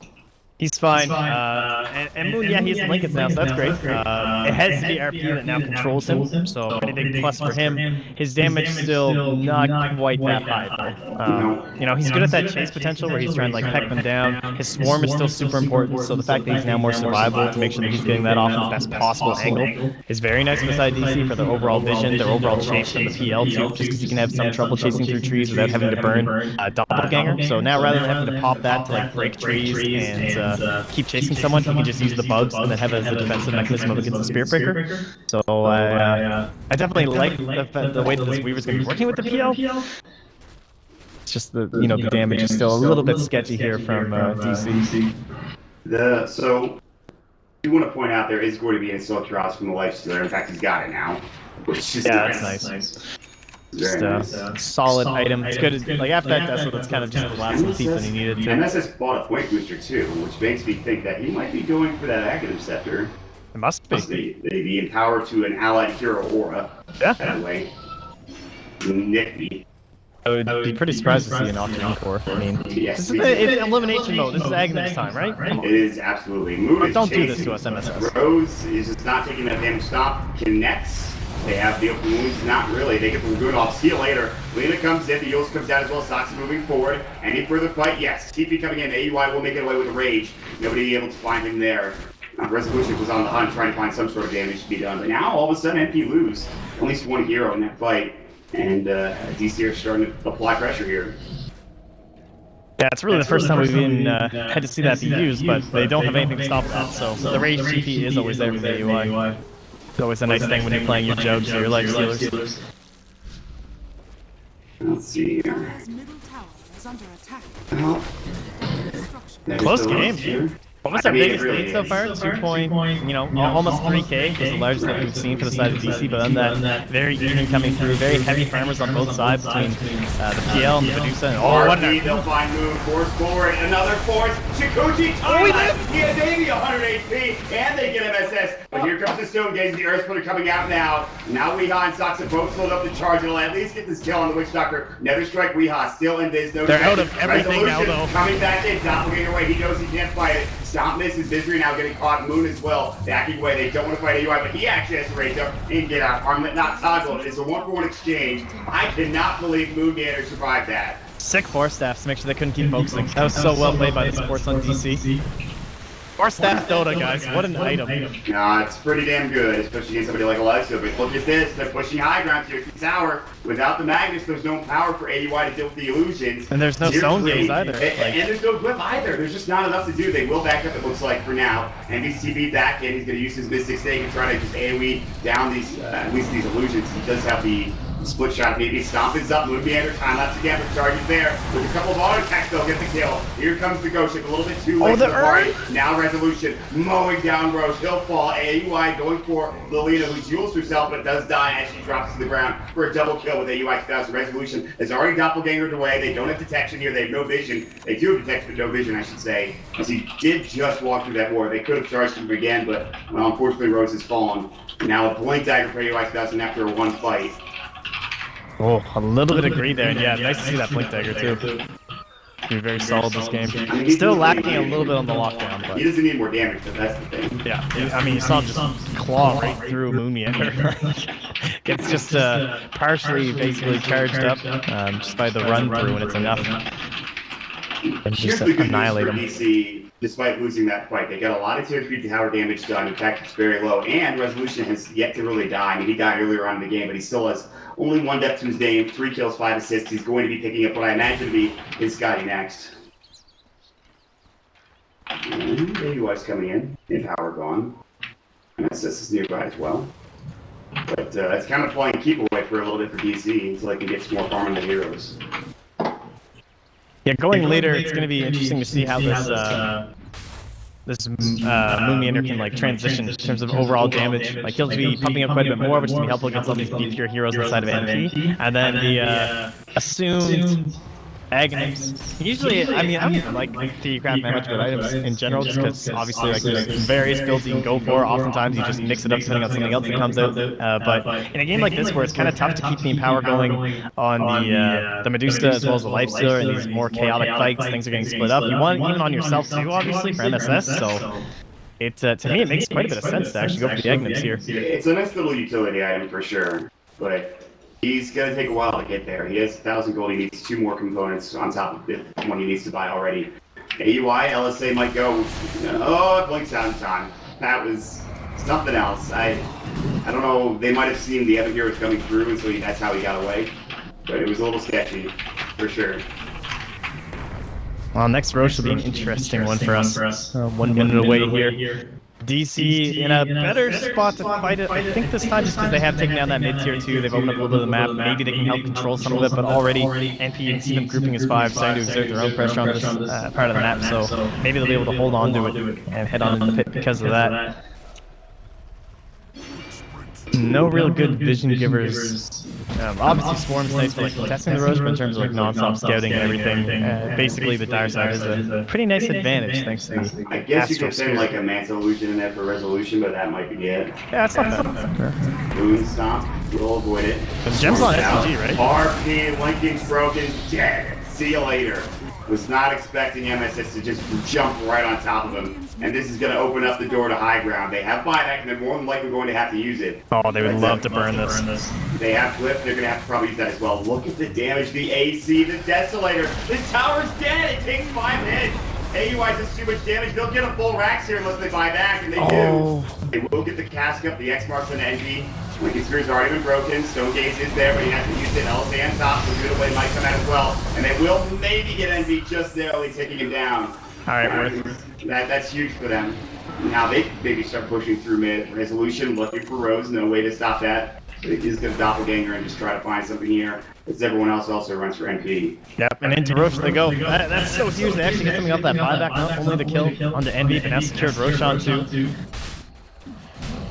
he's fine. And Moon, yeah, he has Lincolns now, so that's great. It has to be RP that now controls him, so pretty big plus for him. His damage still not quite that high, though. You know, he's good at that chase potential where he's trying to like peck them down. His swarm is still super important, so the fact that he's now more survivable to make sure that he's getting that off in the best possible angle is very nice beside DC for their overall vision, their overall chase from the PL too, just because you can have some trouble chasing through trees without having to burn Doppelganger. So now rather than having to pop that to like break trees and keep chasing someone, he can just use the bugs and then have it as a defensive mechanism against the Spirit Breaker. So I definitely like the way that this Weaver's going to be working with the PL. It's just the the damage is still a little bit sketchy here from DC. So I do want to point out there is going to be an Assault Cross from the Lifestealer. In fact, he's got it now, which is just that's nice. Just a solid item. It's good. Like after that Tesla, that's kind of just the last little piece that he needed to. MSS bought a point booster too, which makes me think that he might be going for that Active Scepter. It must be. The empower to an allied hero aura. Yeah. That way. Nifty. I would be pretty surprised to see an Octane Core. I mean, yes, it's elimination mode. This is Agnes time, right? Come on. It is absolutely. Moon Don't do this to us, MSS. Rose is just not taking that damage. Stop. Connects. They have the open wounds, not really. They get the Lagoon off. See you later. Lena comes in, the Eels comes down as well. Sox moving forward. Any further fight? Yes. TP coming in. AUI will make it away with a Rage. Nobody able to find him there. Resolution was on the hunt trying to find some sort of damage to be done. But now, all of a sudden, MP lose. At least one hero in that fight. And DC are starting to apply pressure here. Yeah, it's really the first time we've even had to see that be used, but they don't have anything to stop that. So the Rage TP is always there for the AUI. It's always a nice thing when you're playing your Jugs or your Lifestealers. Let's see here. Close game. What was our biggest lead so far? 2 point, almost 3K was the largest that we've seen for the side of DC, but then that very even coming through, very heavy farmers on both sides between the PL and the Medusa. Oh, what they'll find Moon, force forward, another force, Shikuchi, he has 80, 100 HP, and they get MSS, but here comes the Stone Gaze, the Earth Splitter coming out now. Now Weeha and Sox are both slowed up to charge, it'll at least get this kill on the Witch Doctor. Nether Strike Weeha, still in biz, no they're out of everything now, though. Coming back in, Doppelganger away, he knows he can't fight it. Stomp misses, Misery now getting caught, Moon as well, backing away, they don't want to fight AUI, but he actually has to raise up and get out. Armlet not toggled, it's a 1-for-1 exchange. I cannot believe Moon Gator survived that. Sick Force Staffs to make sure they couldn't keep focusing. That was so well played by the supports on DC. Force Staff Dota, guys, what an item. Nah, it's pretty damn good, especially against somebody like Alexia, but look at this, they're pushing high ground to your tower. Without the Magnus, there's no power for AUI to deal with the illusions. And there's no Stone Gaze either. And there's no Blip either, there's just not enough to do. They will back up, it looks like, for now. NBCB back in, he's going to use his Mystic Stake and try to just AoE down these, at least these illusions. He does have the split shot, maybe Stomp is up, Moon Meander, time lapse again, but charges there. With a couple of auto attacks, they'll get the kill. Here comes the Ghost Ship, a little bit too late for the party. Now Resolution, mowing down Roche, he'll fall. AUI going for Lilina, who heals herself, but does die as she drops to the ground for a double kill with AUI 2000. Resolution has already doppelgangered away. They don't have detection here, they have no vision. They do have detection, but no vision, I should say. As he did just walk through that war. They could have charged him again, but, well, unfortunately, Rose has fallen. Now a Blink Dagger for AUI 2000 after a one fight. Oh, a little bit of greed there, and yeah, nice to see that Blink Dagger too. Be very solid this game. Still lacking a little bit on the lockdown, but he doesn't need more damage, but that's the thing. Yeah, I mean, you saw him just claw right through Moon Meander. Gets just partially basically charged up just by the run through, and it's enough. And just annihilate him. DC, despite losing that fight, they got a lot of tier 3 tower damage done. In fact, it's very low, and Resolution has yet to really die. I mean, he died earlier on in the game, but he still has only 1 death to his name, 3 kills, 5 assists. He's going to be picking up what I imagine to be his Scotty next. And AUI's coming in power gone. MSS is nearby as well. But it's kind of playing keep away for a little bit for DC until they can get some more farming the heroes. Yeah, going later, it's going to be interesting to see how this Moon Meander can like transition in terms of overall damage. Like he'll be pumping up quite a bit more, which is going to be helpful against all these beefier heroes inside of MP. And then the assumed Aghanims. Usually, I mean, I don't like to craft damage with items in general, just because obviously like there's various builds you can go for. Oftentimes you just mix it up depending on something else that comes out. But in a game like this, where it's kind of tough to keep the power going on the Medusa as well as the Lifestealer, and these more chaotic fights, things are getting split up. You want even on yourself too, obviously for MSS. So it to me it makes quite a bit of sense to actually go for the Aghanims here. It's a nice little utility item for sure, but he's going to take a while to get there. He has 1,000 gold. He needs 2 more components on top of the one he needs to buy already. AUI, LSA might go, oh, it blinks out in time. That was something else. I don't know, they might have seen the other heroes coming through, and so that's how he got away. But it was a little sketchy, for sure. Well, next Roche will be an interesting one for us. 1 minute away here. DC in a better spot to fight it. I think this time just because they have taken down that mid-tier 2, they've opened up a little bit of the map. Maybe they can help control some of it, but already NP, you can see them grouping as 5, starting to exert their own pressure on this part of the map, so maybe they'll be able to hold on to it and head on into the pit because of that. No real good vision givers. Obviously, Swarm's nice for like contesting the Roche, but in terms of like non-stop scouting and everything, basically the dire side is a pretty nice advantage thanks to the I guess you could say like a Manta Illusion in there for resolution, but that might be it. Yeah, it's not bad. Moon Stomp, we'll avoid it. The gem's on SPG, right? RP, Lincoln's broken, dead. See you later. Was not expecting MSS to just jump right on top of him. And this is going to open up the door to high ground. They have buyback, and they're more than likely going to have to use it. Oh, they would love to burn this. They have Cliff, they're going to have to probably use that as well. Look at the damage, the AC, the Desolator. This tower's dead, it takes 5 hits. AUI does too much damage. They'll get a full Rax here unless they buy back, and they do. They will get the cask up, the X marks on the NG. Lincoln Spear's already been broken. Stone Gaze is there, but he has to use it. LSA on top, so good away might come out as well. And they will maybe get NV just narrowly taking him down. Alright, that's huge for them. Now they maybe start pushing through mid. Resolution, looking for Rose, no way to stop that. So he's going to doppelganger and just try to find something here. As everyone else also runs for NP. Yep, and into Roche they go. That's so huge. They actually get something off that buyback, not only the kill onto NV, but now secured Roshan too.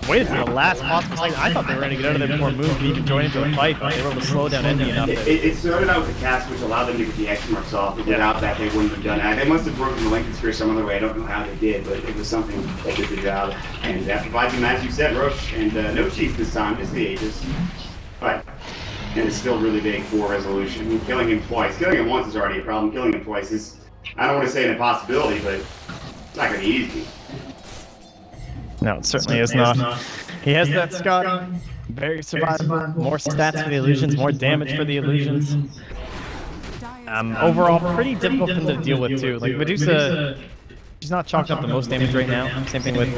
Waited to the last possible second. I thought they were going to get out of there before Moon could even join into the fight, but they were able to slow down NV enough. It started out with the cast, which allowed them to get the X marks off. Without that, they wouldn't have done that. They must have broken the Lincoln Spear some other way. I don't know how they did, but it was something that did the job. And that provides them, as you said, Roche, and no cheats this time, just the Aegis. But, and it's still really big for resolution. Killing him twice. Killing him once is already a problem. Killing him twice is, I don't want to say an impossibility, but it's not going to be easy. No, it certainly is not. He has that Scott, very survivable, more stats for the illusions, more damage for the illusions. Overall, pretty difficult thing to deal with too. Like Medusa, she's not chalked up the most damage right now. Same thing with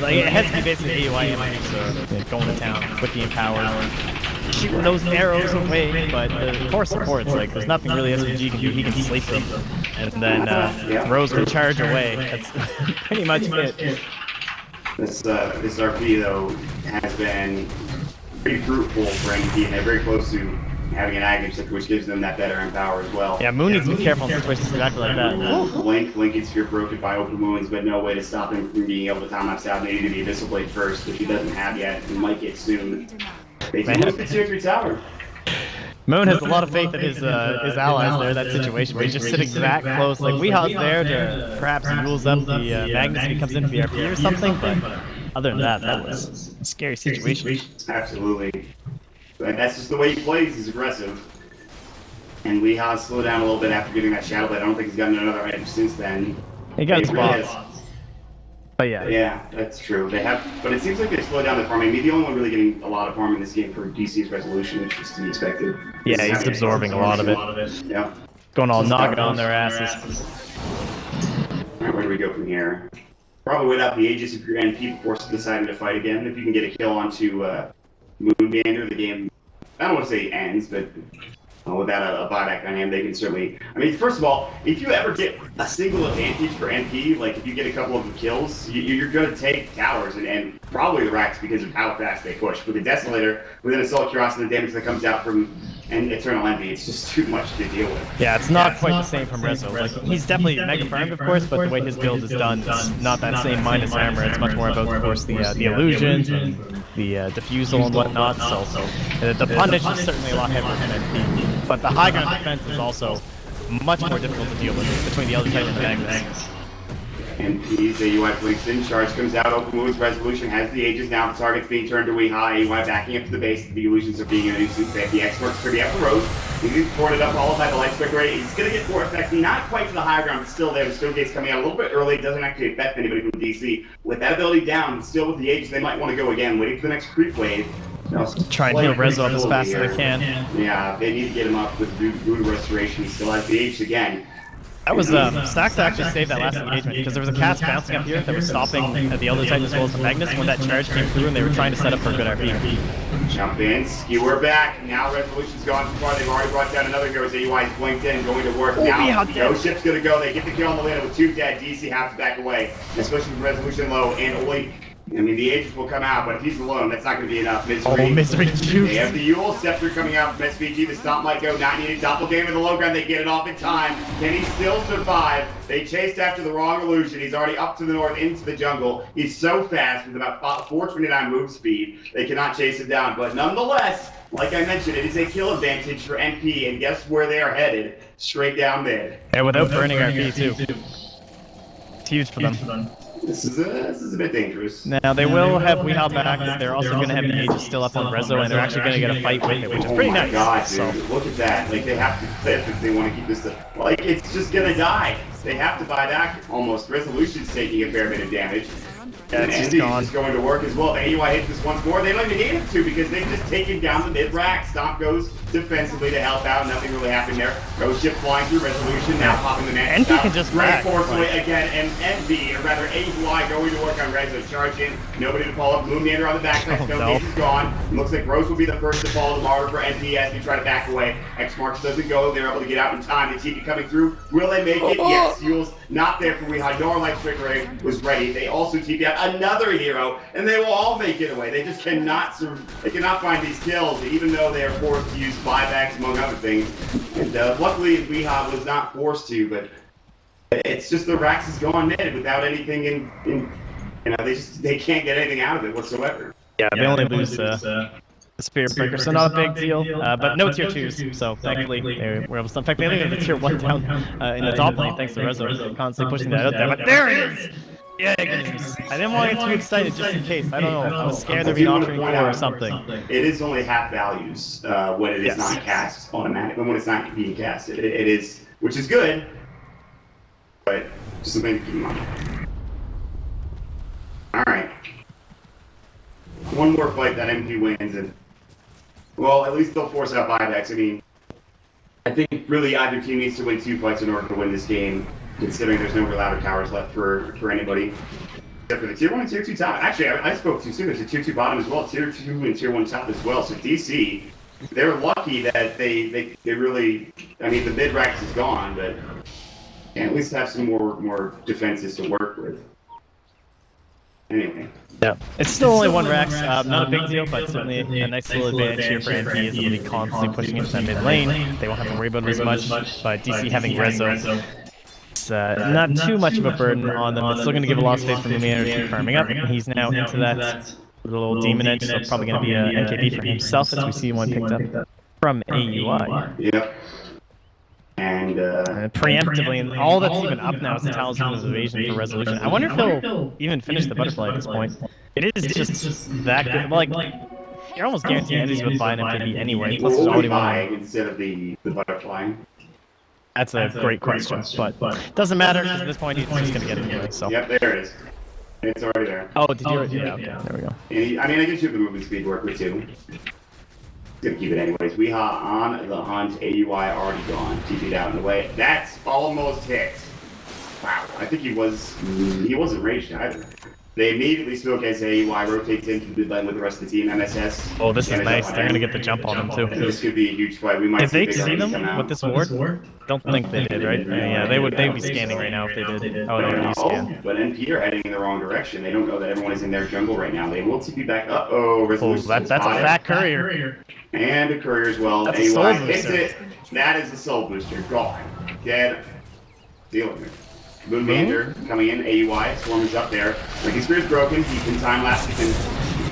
like it has to be basically AUI and Medusa going to town with the Empower, shooting those arrows away. But the core supports, like there's nothing really SPG can do. He can sleep them, and then Rose can charge away. That's pretty much it. This RP, though, has been pretty fruitful for NP, and they're very close to having an Aghanim, which gives them that better empower as well. Yeah, Moon needs to be careful in situations exactly like that. Lincoln Sphere broken by open wounds, but no way to stop him from being able to time maps out. They need to be Abyssal Blade first, which he doesn't have yet, and might get soon. They can lose the tier 3 tower. Moon has a lot of faith in his allies there, that situation where he's just sitting that close. Like, Weehaw's there to perhaps rules up the Magnus if he comes in VRP or something, but other than that, that was a scary situation. Absolutely. But that's just the way he plays, he's aggressive. And Weehaw slowed down a little bit after getting that Shadow Blade. I don't think he's gotten another item since then. He got spots. But yeah. Yeah, that's true. They have, but it seems like they slowed down the farming. Maybe the only one really getting a lot of farm in this game for DC's resolution, which is to be expected. Yeah, he's absorbing a lot of it. Yeah. Going all knocking on their asses. Alright, where do we go from here? Probably without the Aegis if you're NP before deciding to fight again. If you can get a kill onto Moongander, the game, I don't want to say ends, but without a buyback dynamic, they can certainly... I mean, first of all, if you ever get a single advantage for NP, like if you get a couple of kills, you're going to take towers and probably the racks because of how fast they push. With the Desolator, with an Assault Curiosity and the damage that comes out from an Eternal Envy, it's just too much to deal with. Yeah, it's not quite the same from Rezo. Like, he's definitely mega farmed, of course, but the way his build is done, it's not that same minus armor. It's much more about, of course, the illusions and the diffusal and whatnot. So the punish is certainly a lot heavier than NP. But the high ground defense is also much more difficult to deal with between the Elder Titan and the Magnus. NP's AUI blinks in, charge comes out, open moves, resolution has the Aegis now, the target's being turned to Weeha, AUI backing up to the base, the illusions are being introduced, the X-Mark's pretty up the road, he's ported up all by the light spectre rate, he's going to get 4 effects, not quite to the higher ground, but still there, the Stonegate's coming out a little bit early, it doesn't actually affect anybody from DC, with that ability down, still with the Aegis, they might want to go again, waiting for the next creep wave. Try and heal Rezo up as fast as they can. Yeah, they need to get him up with Voodoo Restoration, he still has the Aegis again. That was Stax actually saved that last engagement because there was a cast bouncing up here that was stopping at the Elder Titan as well as the Magnus when that charge came through and they were trying to set up for a good RP. Jump in, skewer back. Now Resolution's gone too far. They've already brought down another Ghost. AUI's blinked in, going to work now. Ghost ship's gonna go. They get the kill on the Lana with 2 dead. DC has to back away, especially with Resolution low and only. I mean, the Aegis will come out, but if he's alone, that's not going to be enough. Misery. Oh, Misery juice. They have the Yule Scepter coming out from SVG. The Stomp might go. Not needed. Doppelganger the low ground. They get it off in time. Can he still survive? They chased after the wrong illusion. He's already up to the north into the jungle. He's so fast with about 429 move speed. They cannot chase him down. But nonetheless, like I mentioned, it is a kill advantage for NP. And guess where they are headed? Straight down mid. And without burning RP too. It's huge for them. This is a bit dangerous. Now they will have Weeha back. They're also going to have the Aegis still up on Rezo, and they're actually going to get a fight with it, which is pretty nice. Oh my god, dude! Look at that! Like they have to clip if they want to keep this. Like it's just gonna die. They have to buy back almost. Resolution's taking a fair bit of damage. Yeah, it's just going to work as well. AUI hits this once more. They don't even need him to because they've just taken down the mid rack. Stomp goes defensively to help out. Nothing really happened there. Ghost ship flying through Resolution. Now popping the next. Envy can just rack. Force away again. And Envy, or rather AUI, going to work on Rezo. Charge in. Nobody to follow up. Moon Meander on the backside. Stonegate is gone. Looks like Rose will be the first to follow the martyr for NP as they try to back away. X-Marks doesn't go. They're able to get out in time. The TP coming through. Will they make it? Yes. Yule's not there for Weeha. Nor Light Trickery was ready. They also TP out another hero, and they will all make it away. They just cannot find these kills, even though they are forced to use buybacks among other things. And luckily, Weeha was not forced to, but it's just the Rax has gone mid without anything in you know, they can't get anything out of it whatsoever. Yeah, they only lose the Spirit Breaker, so not a big deal, but no tier 2s, so thankfully they were able to. In fact, they only have the tier 1 down in the top lane thanks to Rezo constantly pushing that out there, but there it is! Yeah, goodness. I didn't want to get too excited just in case. I don't know. I was scared there'd be an altering core or something. It is only half values when it is not cast automatically, when it's not being casted. It is, which is good, but just something to keep in mind. Alright. One more fight that MP wins, and well, at least they'll force out buybacks. I mean, I think really either team needs to win 2 fights in order to win this game, considering there's no real outer towers left for anybody. Except for the tier 1 and tier 2 top. Actually, I spoke too soon. There's a tier 2 bottom as well, tier 2 and tier 1 top as well. So DC, they're lucky that they really, I mean, the mid racks is gone, but at least have some more defenses to work with. Anyway. Yeah, it's still only 1 Rax, not a big deal, but certainly a nice little advantage here for NP as they'll be constantly pushing into that mid lane. They won't have to worry about it as much, but DC having Rezo, it's not too much of a burden on them. It's still going to give a lot of space for Lumiere to keep farming up. He's now into that little Demon Edge, so probably going to be an NKB for himself as we see one picked up from AUI. Yep. And preemptively, and all that's even up now is the Talisman of Evasion for Resolution. I wonder if he'll even finish the Butterfly at this point. It is just that good. Like, you're almost guaranteed Andy's would buy an MKB anyway. Plus, there's already one instead of the Butterfly. That's a great question, but doesn't matter because at this point he's just gonna get it anyway. So. Yep, there it is. It's already there. Oh, did you? Yeah, okay. There we go. And I mean, I guess you have the movement speed work with too. Gonna keep it anyways. Weeha on the hunt. AUI already gone. TP'd out in the way. That's almost hit. Wow. I think he wasn't raged either. They immediately smoke as AUI rotates into the mid lane with the rest of the team. MSS. Oh, this is nice. They're gonna get the jump on them too. This could be a huge fight. We might did they see them with this ward? Don't think they did, right? Yeah, they'd be scanning right now if they did. Oh, they would scan. But NP are heading in the wrong direction. They don't know that everyone is in their jungle right now. They will TP back. Uh-oh, Resolution. That's a fat courier. And a courier as well. That's a soul hits it. That is the soul booster. Gone. Dead. Dealing with it. Moonmander coming in. AUI. Swarm is up there. Like his spear is broken. He can time lapse. He can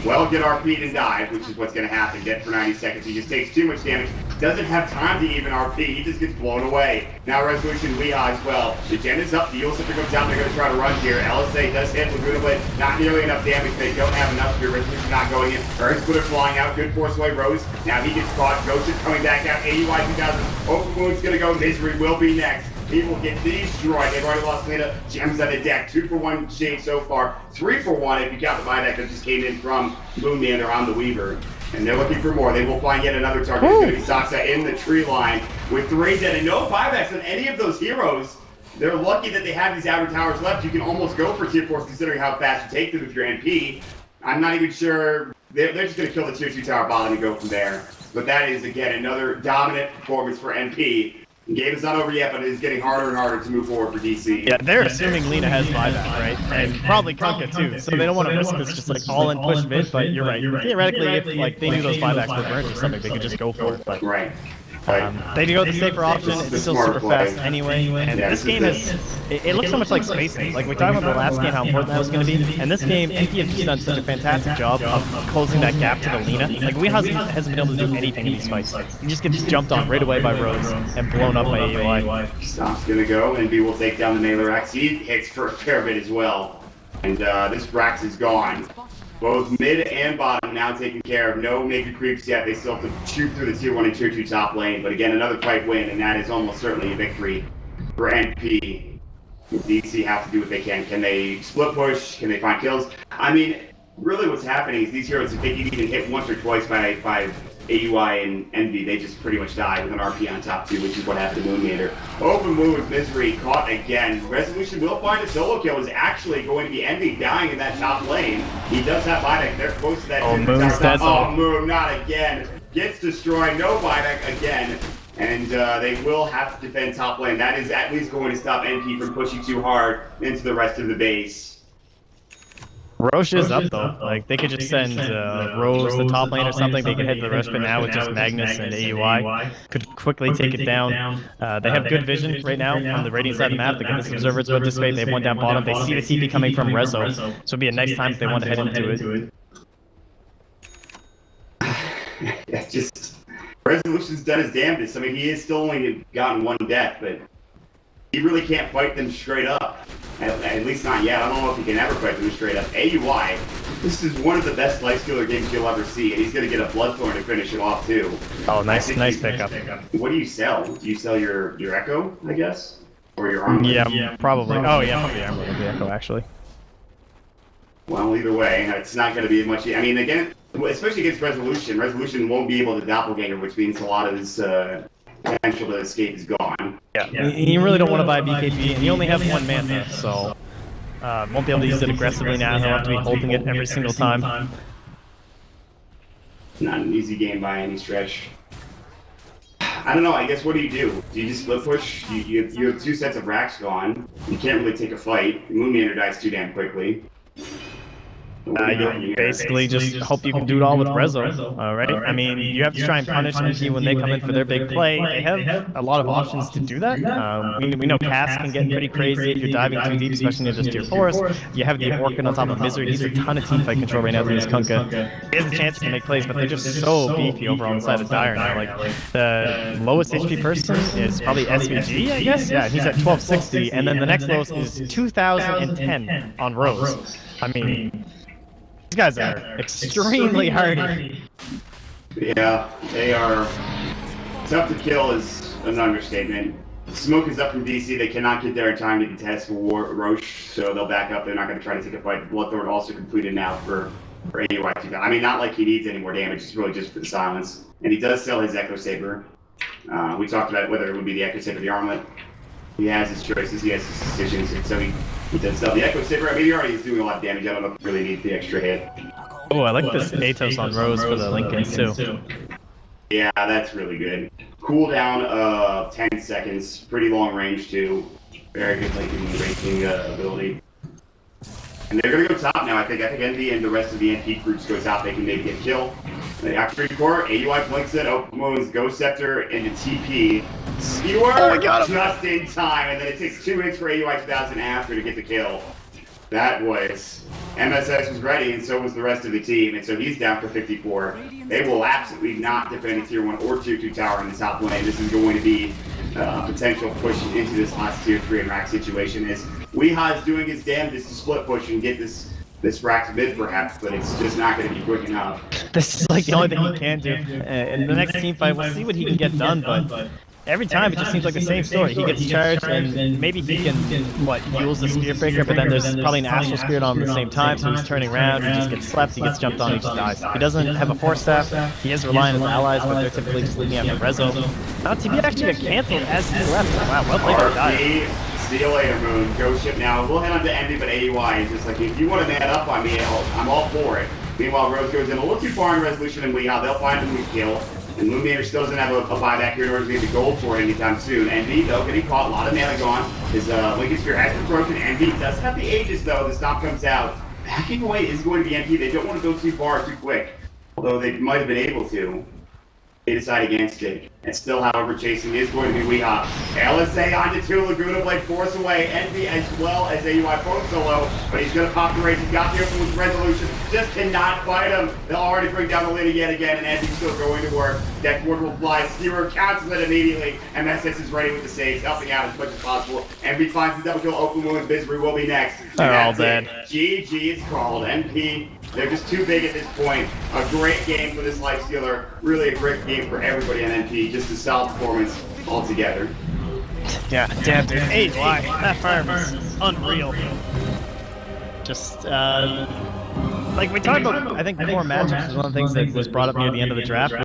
well get RP'd and dive, which is what's going to happen. Dead for 90 seconds. He just takes too much damage. Doesn't have time to even RP. He just gets blown away. Now Resolution Weehaw as well. The gen is up. The Yule Scepter goes down. They're going to try to run here. LSA does hit Laguna Blade. Not nearly enough damage. They don't have enough here. Resolution not going in. Earth Splitter flying out. Good force away Rose. Now he gets caught. Ghost is coming back out. AUI 2000. Open Moon's going to go. Misery will be next. He will get destroyed. They've already lost Lena. Gems on the deck. 2-for-1 Shade so far. 3-for-1 if you count the buyback that just came in from Moonlander on the Weaver. And they're looking for more. They will find yet another target. It's going to be Saksa in the tree line with 3 dead and no buybacks on any of those heroes. They're lucky that they have these outer towers left. You can almost go for tier 4s considering how fast you take them with your NP. I'm not even sure. They're just going to kill the tier 2 tower bottom and go from there. But that is, again, another dominant performance for NP. The game is not over yet, but it is getting harder and harder to move forward for DC. Yeah, they're assuming Lena has buyback, right? And probably Kunkka too, so they don't want to risk this just like all-in push mid, but you're right. Theoretically, if like they knew those buybacks were burnt or something, they could just go for it. But right. they do go the safer option. It's still super fast anyway, and this game is it looks so much like Spacing. Like we talked about the last game, how important that was going to be, and this game, NP have just done such a fantastic job of closing that gap to the Lena. Like we hasn't been able to do anything in these fights. He just gets jumped on right away by Rose and blown up by AUI. Stomp's gonna go, and B will take down the Mailer Axe. He hits for a fair bit as well, and this Brax is gone. Both mid and bottom now taken care of. No major creeps yet. They still have to shoot through the tier 1 and tier 2 top lane. But again, another fight win, and that is almost certainly a victory for NP. DC have to do what they can. Can they split push? Can they find kills? I mean, really what's happening is these heroes, if they get even hit once or twice by AUI and Envy, they just pretty much die with an RP on top too, which is what happened to Moonlander. Open move with Misery caught again. Resolution will find a solo kill. Is actually going to be Envy dying in that top lane. He does have buyback. They're close to that. Oh, Moon's dead. Oh, Moon, not again. Gets destroyed. No buyback again. And they will have to defend top lane. That is at least going to stop NP from pushing too hard into the rest of the base. Roche is up though. Like they could just send Rose the top lane or something. They could head to the rush, but now with just Magnus and AUI could quickly take it down. They have good vision right now on the rating side of the map. The Goodness Observers will participate. They have one down bottom. They see the TP coming from Rezo, so it'd be a nice time if they want to head into it. Yeah, just Resolution's done his damnedest. I mean, he has still only gotten 1 death, but he really can't fight them straight up. At least not yet. I don't know if he can ever fight them straight up. AUI, this is one of the best lifestealer games you'll ever see, and he's going to get a Bloodthorn to finish it off too. Oh, nice pickup. What do you sell? Do you sell your Echo, I guess? Or your Armor? Yeah, probably. Oh, yeah, probably Armor with the Echo, actually. Well, either way, it's not going to be much. I mean, again, especially against Resolution, Resolution won't be able to doppelganger, which means a lot of his potential to escape is gone. Yeah, you really don't want to buy BKB, and you only have 1 mana, so won't be able to use it aggressively now. He'll have to be holding it every single time. Not an easy game by any stretch. I don't know, I guess what do? You just split push? You have 2 sets of racks gone. You can't really take a fight. Moonlander dies too damn quickly. You basically just hope you can do it all with Rezo, right? I mean, you have to try and punish NP when they come in for their big play. They have a lot of options to do that. We know Cass can get pretty crazy if you're diving too deep, especially into just tier 4s. You have the Orkin on top of Misery. He's a ton of teamfight control right now through this Kunkka. He has a chance to make plays, but they're just so beefy over on the side of Dire now. Like, the lowest HP person is probably SVG, I guess? Yeah, he's at 1260, and then the next lowest is 2010 on Rose. I mean, these guys are extremely hardy. Yeah, they are. Tough to kill is an understatement. Smoke is up from DC. They cannot get there in time to contest for Roche, so they'll back up. They're not going to try to take a fight. Bloodthorn also completed now for AUI. I mean, not like he needs any more damage. It's really just for the silence. And he does sell his Echo Saber. We talked about whether it would be the Echo Saber or the Armlet. He has his choices. He has his decisions. And so he does sell the Echo Saber. I mean, he already is doing a lot of damage. I don't know if he really needs the extra hit. Oh, I like this Atos on Rose for the Lincolns too. Yeah, that's really good. Cooldown of 10 seconds. Pretty long range too. Very good Lincoln racing ability. And they're going to go top now. I think Envy and the rest of the NP groups go top. They can maybe get a kill. After core, AUI blinks it. Open Moon's Ghost Scepter into TP. Skewer just in time. And then it takes 2 hits for AUI 2000 after to get the kill. That was MSS was ready, and so was the rest of the team, and so he's down for 54. They will absolutely not defend a tier 1 or tier 2 tower in the top lane. This is going to be a potential push into this last tier 3 and rack situation. Is Weeha is doing his damnedest to split push and get this rack mid perhaps, but it's just not going to be quick enough. This is like the only thing he can do. In the next team fight, we'll see what he can get done, but every time it just seems like the same story. He gets charged, and maybe he can, use the Spear Breaker, but then there's probably an Astral Spirit on him at the same time, so he's turning around, he just gets slept, he gets jumped on, he just dies. He doesn't have a Force Staff, he is relying on his allies, but they're typically just leaving out the Rezo. Now TB actually got cancelled as he left. Wow, well played by the guy. See you later, Moon. Ghost ship now. We'll head on to Envy, but AUI is just like, if you want to man up on me, I'm all for it. Meanwhile, Rose goes in a little too far in Resolution and Weeha. They'll find him and kill. And Moonmaker still doesn't have a buyback here in order to get the gold for it anytime soon. Envy, though, getting caught. A lot of mana gone. His Lincoln Sphere has been broken. Envy does have the Aegis, though. The stomp comes out. Backing away is going to be MP. They don't want to go too far too quick. Although they might have been able to. They decide against it. And still, however, chasing is going to be Weeha. LSA onto 2, Laguna Blade force away. Envy as well as AUI both solo, but he's going to pop the race. He's got the open with Resolution. Just cannot fight him. They'll already bring down the lid yet again, and Envy's still going to work. Deck ward will fly. Steerer cancels it immediately. MSS is ready with the saves, helping out as much as possible. Envy finds the double kill. Open wound. Bizri will be next. They're all dead. GG is called. MP. They're just too big at this point. A great game for this Lifestealer. Really a great game for everybody on NP. Just a solid performance altogether. Yeah, damn dude. AUI, that farm is unreal. Just, like we talked about, I think core matchups was one of the things that was brought up near the end of the draft.